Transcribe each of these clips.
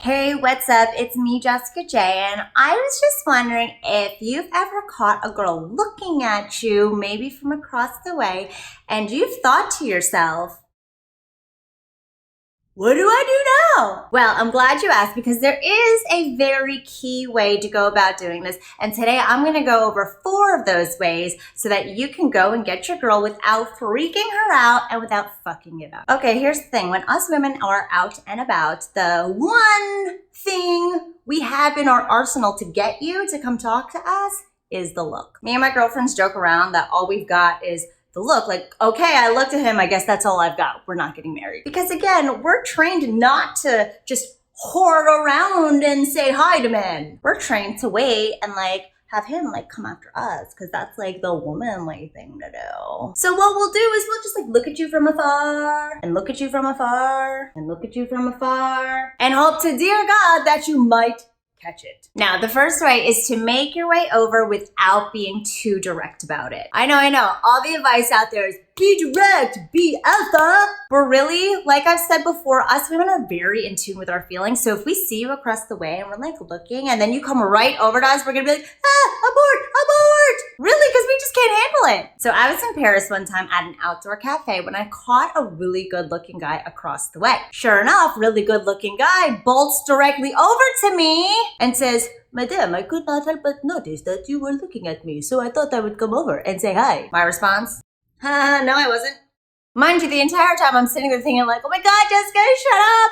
Hey, what's up? It's me, Jessica J, and I was just wondering if you've ever caught a girl looking at you, maybe from across the way, and you've thought to yourself, what do I do now? Well, I'm glad you asked because there is a very key way to go about doing this. And today I'm going to go over 4 of those ways so that you can go and get your girl without freaking her out and without fucking it up. Okay, here's the thing. When us women are out and about, the one thing we have in our arsenal to get you to come talk to us is the look. Me and my girlfriends joke around that all we've got is the look. Like, okay, I looked at him, I guess that's all I've got. We're not getting married. Because again, we're trained not to just whore around and say hi to men. We're trained to wait and have him come after us, because that's the womanly thing to do. So what we'll do is we'll just look at you from afar and look at you from afar and look at you from afar and hope to dear God that you might catch it. Now, the first way is to make your way over without being too direct about it. I know. All the advice out there is be direct, be alpha. But really, like I've said before, us women are very in tune with our feelings. So if we see you across the way and we're looking and then you come right over to us, we're gonna be like, abort. Really, because we just can't handle it. So I was in Paris one time at an outdoor cafe when I caught a really good looking guy across the way. Sure enough, really good looking guy bolts directly over to me and says, Madame, I could not help but notice that you were looking at me, so I thought I would come over and say hi. My response? No, I wasn't. Mind you, the entire time I'm sitting there thinking oh my God, Jessica, shut up,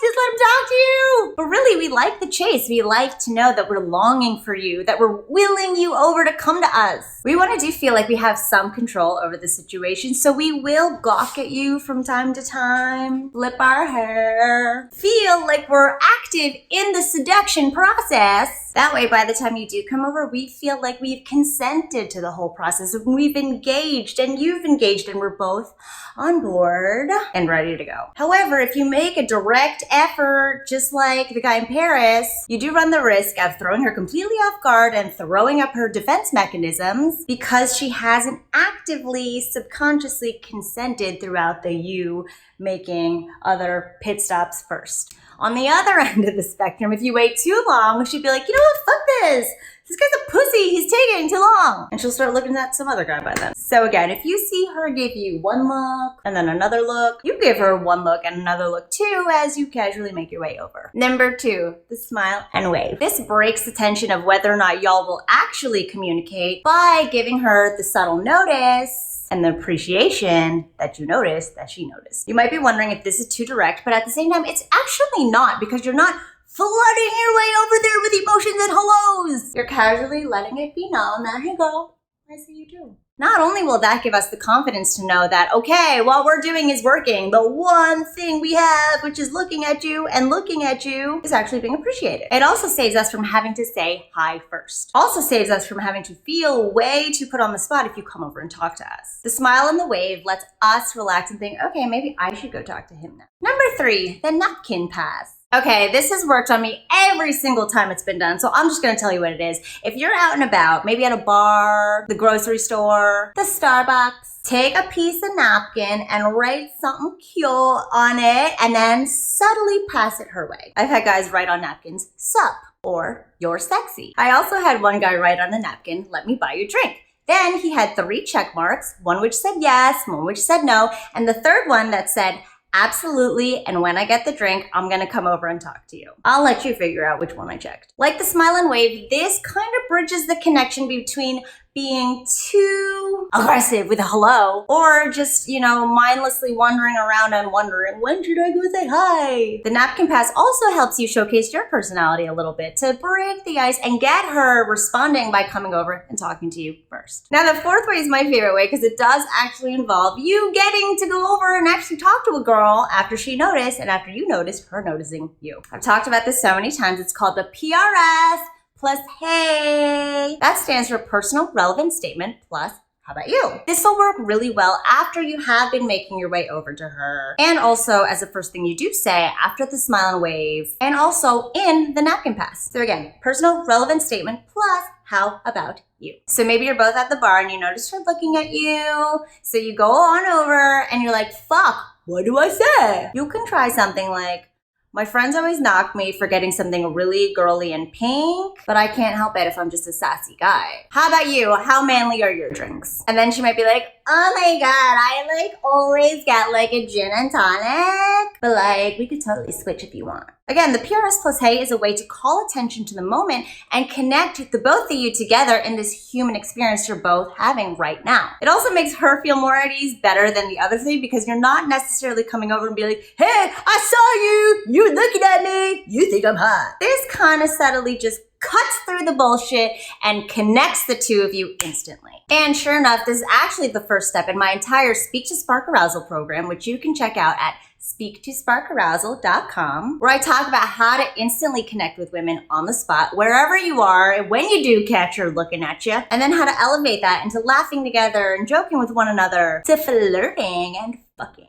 just let him talk to you. But really, we like the chase. We like to know that we're longing for you, that we're willing you over to come to us. We want to feel like we have some control over the situation, so we will gawk at you from time to time, flip our hair, feel like we're active in the seduction process. That way, by the time you do come over, we feel like we've consented to the whole process, and we've engaged, and you've engaged, and we're both on board and ready to go. However, if you make a direct effort, just like the guy in Paris, you do run the risk of throwing her completely off guard and throwing up her defense mechanisms because she hasn't actively, subconsciously consented throughout the you making other pit stops first. On the other end of the spectrum, if you wait too long, she'd be like, you know what, fuck this. This guy's a pussy, he's taking too long. And she'll start looking at some other guy by then. So again, if you see her give you one look and then another look, you give her one look and another look too as you casually make your way over. Number 2, the smile and wave. This breaks the tension of whether or not y'all will actually communicate by giving her the subtle notice and the appreciation that you noticed that she noticed. You might be wondering if this is too direct, but at the same time, it's actually not, because you're not flooding your way over there with emotions and hellos. You're casually letting it be known that, hey girl, I see you too. Not only will that give us the confidence to know that, okay, what we're doing is working. The one thing we have, which is looking at you and looking at you, is actually being appreciated. It also saves us from having to say hi first. Also saves us from having to feel way too put on the spot if you come over and talk to us. The smile and the wave lets us relax and think, okay, maybe I should go talk to him now. Number 3, the Napkin Pass. Okay, this has worked on me every single time it's been done, so I'm just gonna tell you what it is. If you're out and about, maybe at a bar, the grocery store, the Starbucks, take a piece of napkin and write something cute on it and then subtly pass it her way. I've had guys write on napkins, sup, or you're sexy. I also had one guy write on a napkin, let me buy you a drink. Then he had 3 check marks, one which said yes, one which said no, and the third one that said, absolutely, and when I get the drink, I'm gonna come over and talk to you. I'll let you figure out which one I checked. Like the smile and wave, this kind of bridges the connection between being too aggressive with a hello or just, mindlessly wandering around and wondering, when should I go say hi? The Napkin Pass also helps you showcase your personality a little bit to break the ice and get her responding by coming over and talking to you first. Now, the 4th way is my favorite way because it does actually involve you getting to go over and actually talk to a girl after she noticed and after you noticed her noticing you. I've talked about this so many times. It's called the PRS plus hey. That stands for personal relevant statement plus how about you? This will work really well after you have been making your way over to her. And also as the first thing you do say after the smile and wave. And also in the Napkin Pass. So again, personal relevant statement plus how about you? So maybe you're both at the bar and you notice her looking at you. So you go on over and you're like, fuck, what do I say? You can try something like, My friends always knock me for getting something really girly and pink, but I can't help it if I'm just a sassy guy. How about you? How manly are your drinks? And then she might be like, oh my God, I like always get like a gin and tonic, but like we could totally switch if you want. Again, the PRS plus hey is a way to call attention to the moment and connect the both of you together in this human experience you're both having right now. It also makes her feel more at ease better than the other thing because you're not necessarily coming over and be like, hey, I saw you, you're looking at me, you think I'm hot. This kind of subtly just cuts through the bullshit and connects the two of you instantly. And sure enough, this is actually the first step in my entire Speak to Spark Arousal program, which you can check out at speaktosparkarousal.com, where I talk about how to instantly connect with women on the spot, wherever you are, when you do catch her looking at you, and then how to elevate that into laughing together and joking with one another to flirting and fucking.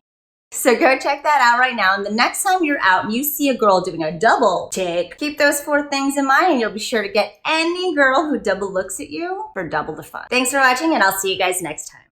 So go check that out right now. And the next time you're out and you see a girl doing a double take, keep those 4 things in mind and you'll be sure to get any girl who double looks at you for double the fun. Thanks for watching and I'll see you guys next time.